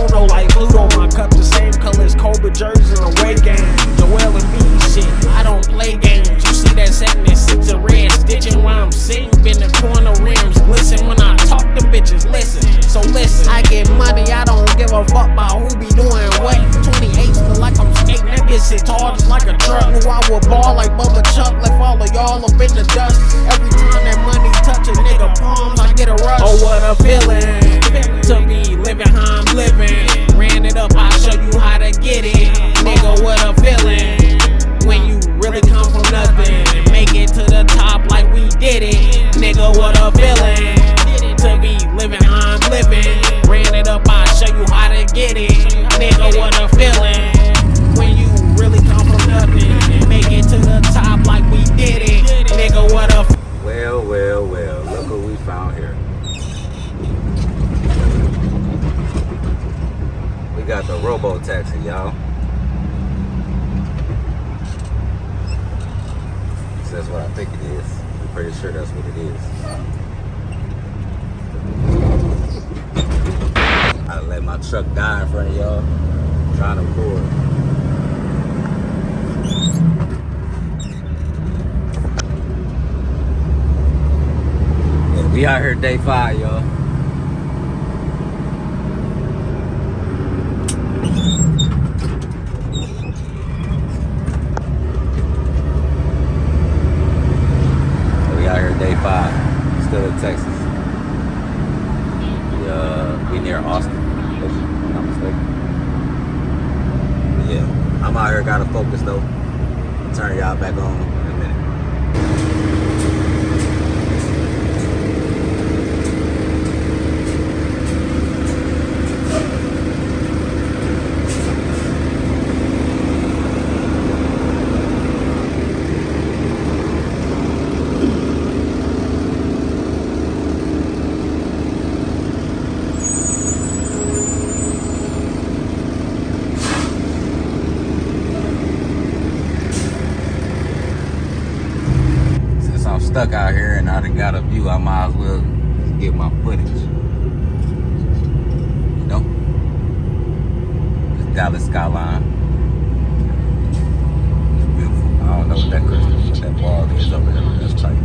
Chrono like Pluto. My cup the same color as Kobe jerseys in the away game. Joel and B shit, I don't play games. You see that 76 of red stitching while I'm sitting. Been the corner rims glisten when I talk to bitches. Listen, so listen. I get money, I don't give a fuck about who be doing what. 28 feel like I'm skating. That bitch sit tall just like a truck. Knew I would ball like Bubba Chuck. Left all of y'all up in the dust. Every time that money touch a nigga palms, I get a rush. Oh, what a feeling to be living how I'm living. Ran it up, I'll show you how to get it. Nigga, what a feeling when you really come from nothing and make it to the top like we did it. Nigga, what a feeling to be living how I'm living. Ran it up, I'll show you how to get it. Nigga, what a feeling when you really come from nothing and make it to the top like we did it. Nigga, what a well, well, well, look what we found here. We got the robo taxi, y'all. That's what I think it is. I'm pretty sure that's what it is. I let my truck die in front of y'all. Trying to record. Yeah, we out here day 5, y'all. Day 5, still in Texas. We near Austin, if I'm not mistaken. Yeah, I'm out here, gotta focus though. I'll turn y'all back on in a minute. Stuck out here and I done got a view, I might as well just get my footage. You know? This Dallas skyline. It's beautiful. I don't know what that crystal, what that wall is over there. That's tight.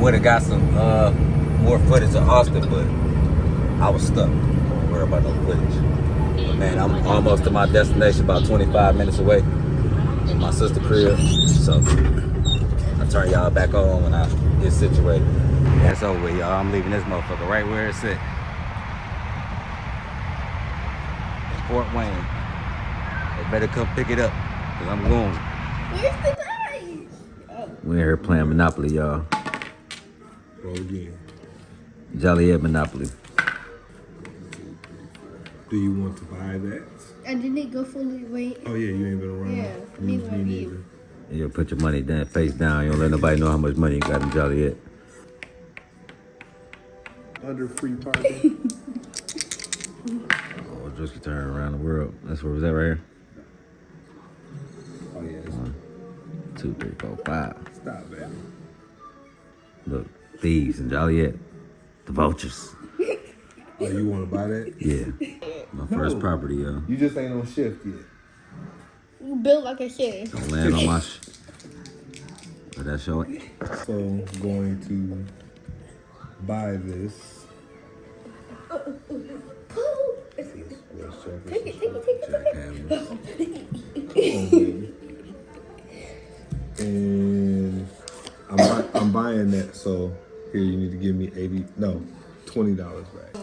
Would have got some more footage of Austin, but I was stuck. Don't worry about no footage. But man, I'm almost to my destination, about 25 minutes away in my sister's crib. So I'll turn y'all back on when I get situated. That's over with, y'all. I'm leaving this motherfucker right where it's at. In Fort Wayne. They better come pick it up, because I'm going. Where's the guy? Oh. We're here playing Monopoly, y'all. Go again. Joliet Monopoly. Do you want to buy that? I didn't go fully wait. Oh yeah, you ain't been around. Yeah, neither have you. You put your money down, face down. You don't let nobody know how much money you got in Joliet. Under free parking. Oh, just turn around the world. That's where was that right here? Oh yeah. 1, 2, 3, 4, 5. Stop that. Look, thieves in Joliet. The vultures. Oh, you want to buy that? Yeah. My first property, yo. You just ain't on shift yet. You built like a shit. Don't land on my But that's your. So I'm going to buy this. Take it. And I'm buying that, so here you need to give me $20 back.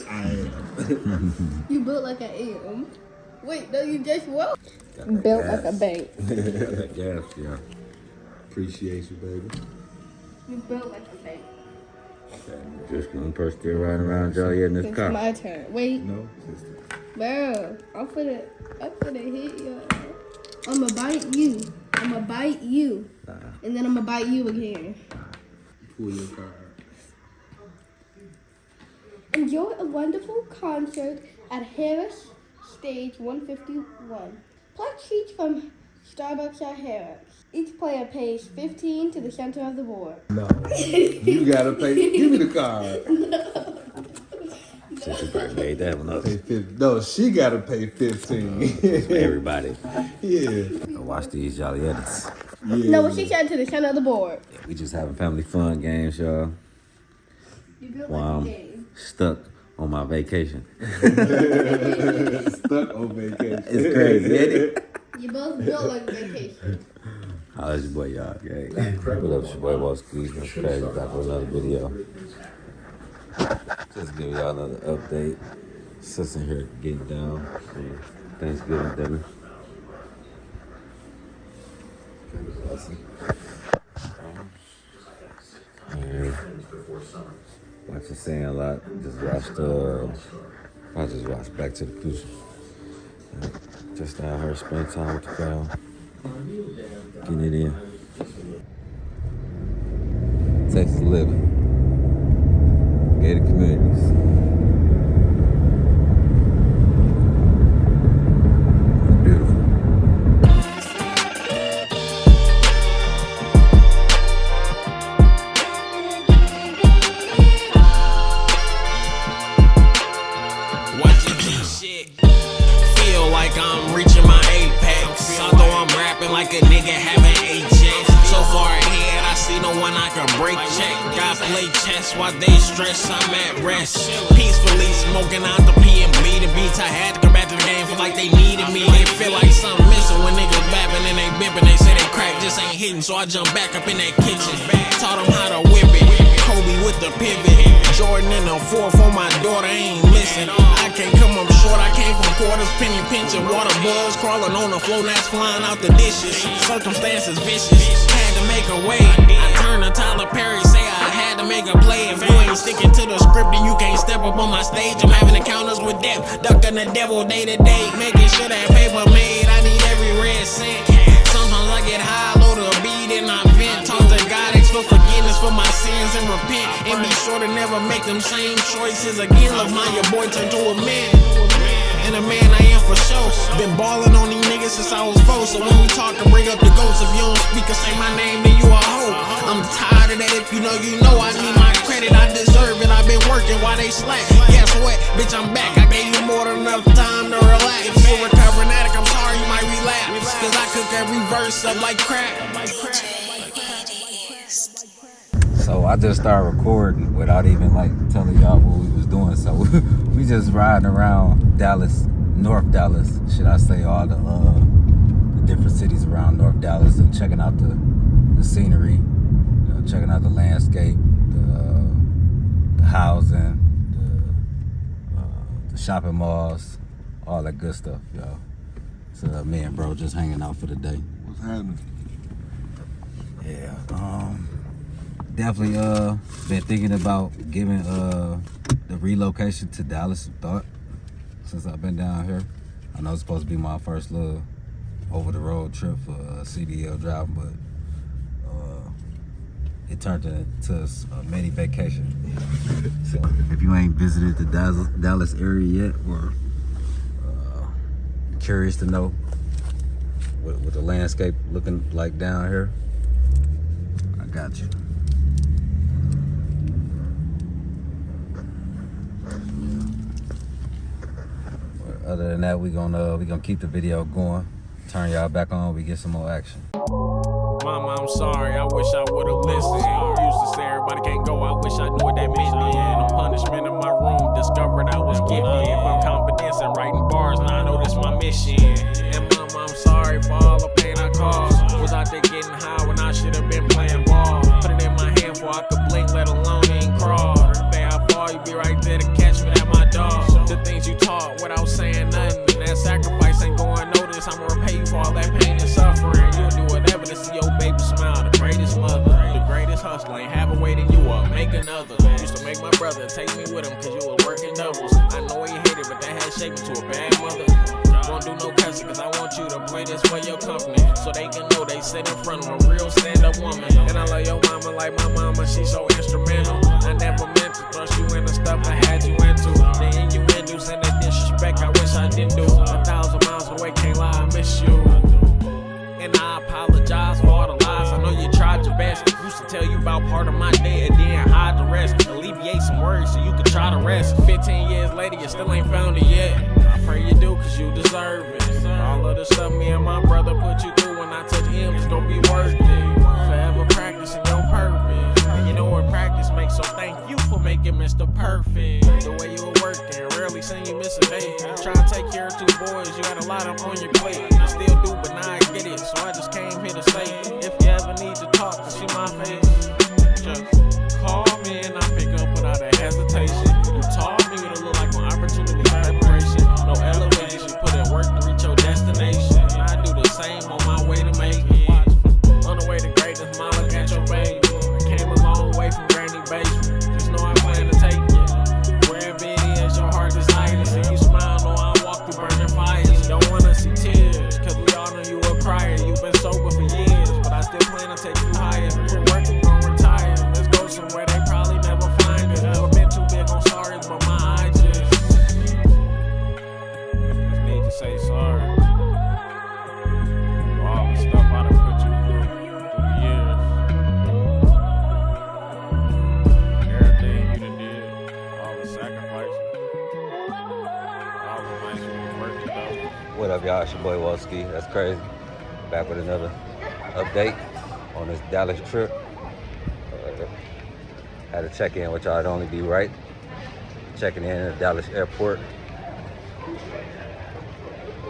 I am. You built like an am. Wait, no, you just what? Built like a bank. Yes, yeah. Appreciate you, baby. You built like a bank. Just one person still riding around Joliet in this It's car. my turn. Wait, No, sister. bro, I'm finna hit you. I'ma bite you. I'ma And then I'm gonna bite you again. Pull your card. Enjoy a wonderful concert at Harris Stage 151. Pluck sheets from Starbucks at Harris. Each player pays 15 to the center of the board. No. You gotta pay. Give me the card. Since you probably made that one up. No, she gotta pay 15. Everybody. Yeah. Watch these y'all edits. Yeah. No, she said to the center of the board. We just having family fun games, y'all. You built While like a I'm game. stuck on my vacation. Stuck on vacation. It's crazy, ain't it? You both built like a vacation. Holla at your boy, y'all. Okay. What up, it's your boy, WhoaSkiThatsCrazy. Back with another video. Just give y'all another update. Sister here getting down for Thanksgiving dinner. Watching Sandlot. Just watched I just watched Back to the Future. Just out here spending time with the family. Getting it in. Texas living. Gated communities. Beautiful. Watching this shit. Feel like I'm reaching my apex. Although I'm rapping like a nigga having HX. So far ahead, I see no one I can break check. Got play chess while they stress, I'm at rest. Peacefully smoking out the P and bleeding beats. I had to come back to the game, feel like they needed me. They feel like something missing when niggas bapping and they bipping. They say they crack just ain't hitting, so I jump back up in that kitchen. Taught them how to whip it. Kobe with the pivot. Jordan in the fourth for my daughter, ain't missing. I can't come up short, I came from quarters, penny pinching. Water bugs crawling on the floor, gnats flying out the dishes. Circumstances vicious, had to make a way. I turned to Tyler Perry, say I had to make a play. If you ain't sticking to the script, then you can't step up on my stage. I'm having encounters with death, ducking the devil day to day. Making sure that paper made, I need every red cent. Sometimes I get high, load a beat and I vent. Talk to God, ask for forgiveness for my sins and repent. And be sure to never make them same choices again. Look, mind your boy turn to a man. And a man I am for sure. Been ballin' on these niggas since I was 4. So when we talk and bring up the ghosts, if you don't speak or say my name, then you a hoe. I'm tired of that, if you know, I need my credit, I deserve it. I've been working while they slack. Guess what, bitch, I'm back. I gave you more than enough time to relax. If you're a recovering addict, I'm sorry you might relapse. Cause I cook every verse up like crack. So I just started recording without even like telling y'all what we was doing. So we just riding around Dallas, North Dallas, should I say, all the different cities around North Dallas, and checking out the scenery, you know, checking out the landscape, the housing, the shopping malls, all that good stuff, y'all. So me and bro just hanging out for the day. What's happening? Yeah, definitely been thinking about giving the relocation to Dallas some thought since I've been down here. I know it's supposed to be my first little over the road trip for CDL driving, but it turned into a mini vacation. So if you ain't visited the Dallas area yet, or curious to know what the landscape looking like down here, I got you. Other than that, we gonna keep the video going. Turn y'all back on. We get some more action. Mama, I'm sorry. I wish I would've listened. Used to say everybody can't go. I wish I knew what that meant. No punishment in my room. Discovered I was gifted. If I'm confidence in writing bars, now I know this my mission. And mama, I'm sorry for all the pain I caused. Was out there getting high when I should've been playing ball. Put it in my hand before I could blink, let alone even crawl. Say I fall, you be right there to catch me. That my dog. The things you taught without saying nothing. That sacrifice ain't going notice. I'ma repay you for all that pain and suffering. You'll do whatever to see your baby smile. The greatest mother, the greatest hustler. Ain't have a way that you up, make another. Used to make my brother take me with him, cause you was working doubles. I know he hated, but that had shaped me to a bad mother. Won't do no cussing, cause I want you to play this for your company. So they can know they sit in front of a real stand-up woman. And I love your mama like my mama, she's so instrumental. I never meant to thrust you into stuff I had you into. The innuendos and the disrespect I wish I didn't do. 1,000 miles away, can't lie, I miss you. And I apologize for all the lies. I know you tried your best. Used to tell you about part of my day and then hide the rest. Alleviate some worries so you could try to rest. 15 years later, you still ain't found it yet. I pray you do, cause you deserve it. All of the stuff me and my brother put you through when I touch him, it's gonna be worth it. Forever practicing your purpose. And you know what practice makes, so thank you for making Mr. Perfect. The way you were working, rarely seen you miss a day. Try to take care of 2 boys, you got a lot up on your plate. You still do, but now I get it, so I just came here to say, if you ever need to talk to see my face, just call me and I'll pick up without a hesitation. You taught me what it look like when opportunity preparation. No elevation, put in work to reach your destination. I do the same on my way to make it. On the way to greatness, my look at your baby. Came a long way from granny basement. Just know I plan to take you wherever it is your heart desires. And you smile, know I walk through burning fires. Don't wanna see tears, cause we all know you a crier. You've been sober for years, but I still plan to take you higher. Quit working, gon' retire. Let's go somewhere they probably never find us. Never been too big on sorry, but my eyes just need to say sorry. For all the stuff I done put you through the years. Everything you done did, all the sacrifices, all the nights we was working though. What up, y'all? It's your boy WhoaSki. That's crazy. Back with another update on this Dallas trip. Had to check in with y'all. It'd only be right. Checking in at Dallas Airport.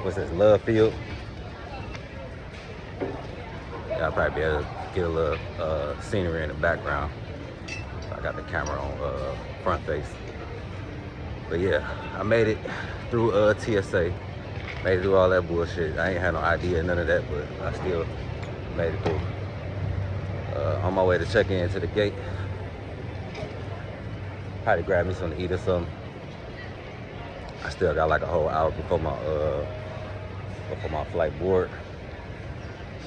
What's this? Love Field. Y'all probably be able to get a little scenery in the background. I got the camera on front face. But yeah, I made it through TSA. Made it through all that bullshit. I ain't had no idea, none of that, but I still made it through. On my way to check in to the gate. Had to grab me something to eat or something. I still got like a whole hour before my flight board.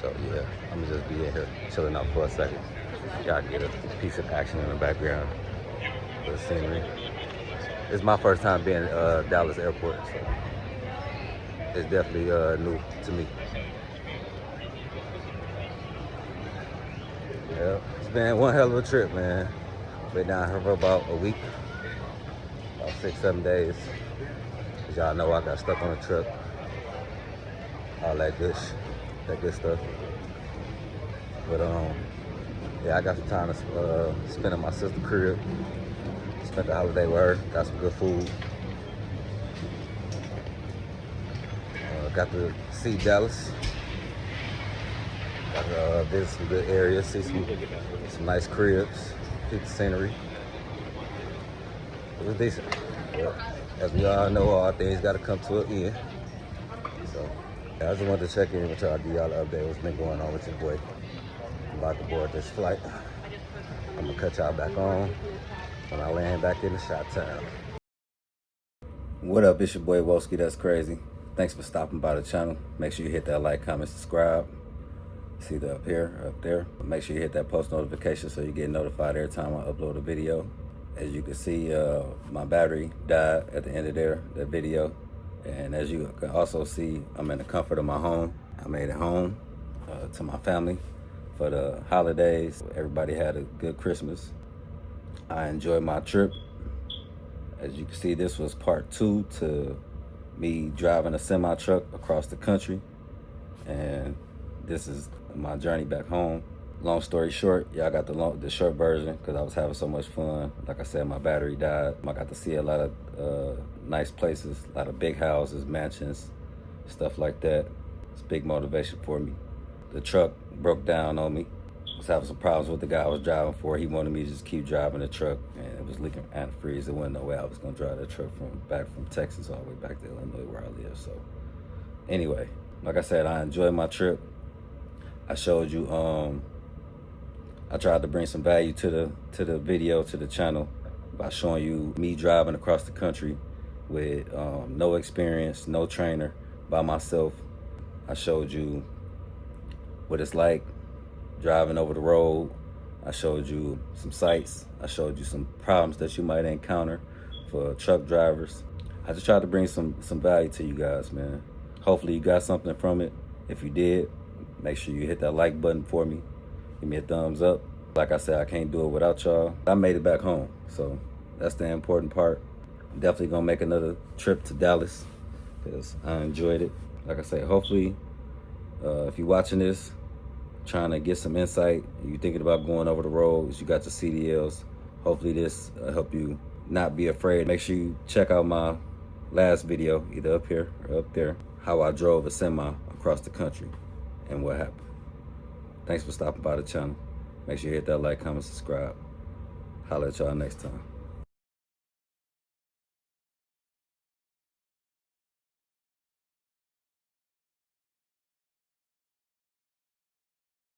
So yeah, I'm gonna just be in here chilling out for a second. Y'all get a piece of action in the background, the scenery. It's my first time being at Dallas Airport, so it's definitely new to me. Yeah, it's been one hell of a trip, man. Been down here for about a week, about 6-7 days. As y'all know, I got stuck on a truck. All that good stuff. But yeah, I got some time to spend at my sister's crib. Spent the holiday with her. Got some good food. Got to see Dallas. Got to visit some good areas, see some nice cribs, see the scenery. It was decent. But as we all know, all things got to come to an end. So I just wanted to check in with y'all, give y'all an update what's been going on with your boy. I'm about to board this flight. I'm gonna cut y'all back on when I land back in the shot town. What up, it's your boy WhoaSki, that's crazy. Thanks for stopping by the channel. Make sure you hit that like, comment, subscribe. It's either up here or up there. Make sure you hit that post notification so you get notified every time I upload a video. As you can see, my battery died at the end of that video. And as you can also see, I'm in the comfort of my home. I made it home to my family for the holidays. Everybody had a good Christmas. I enjoyed my trip. As you can see, this was part 2 to me driving a semi truck across the country. And this is my journey back home. Long story short, y'all got the short version because I was having so much fun. Like I said, my battery died. I got to see a lot of nice places, a lot of big houses, mansions, stuff like that. It's big motivation for me. The truck broke down on me. I was having some problems with the guy I was driving for. He wanted me to just keep driving the truck, and it was leaking antifreeze. There wasn't no way I was gonna drive that truck back from Texas all the way back to Illinois where I live. So anyway, like I said, I enjoyed my trip. I showed you, I tried to bring some value to the video, to the channel, by showing you me driving across the country with no experience, no trainer, by myself. I showed you what it's like driving over the road. I showed you some sights. I showed you some problems that you might encounter for truck drivers. I just tried to bring some value to you guys, man. Hopefully you got something from it. If you did, make sure you hit that like button for me. Give me a thumbs up. Like I said, I can't do it without y'all. I made it back home, so that's the important part. I'm definitely gonna make another trip to Dallas because I enjoyed it. Like I say, hopefully, if you're watching this, trying to get some insight, you're thinking about going over the roads, you got your CDLs, hopefully this help you not be afraid. Make sure you check out my last video, either up here or up there, how I drove a semi across the country and what happened. Thanks for stopping by the channel. Make sure you hit that like, comment, subscribe. Holla at y'all next time.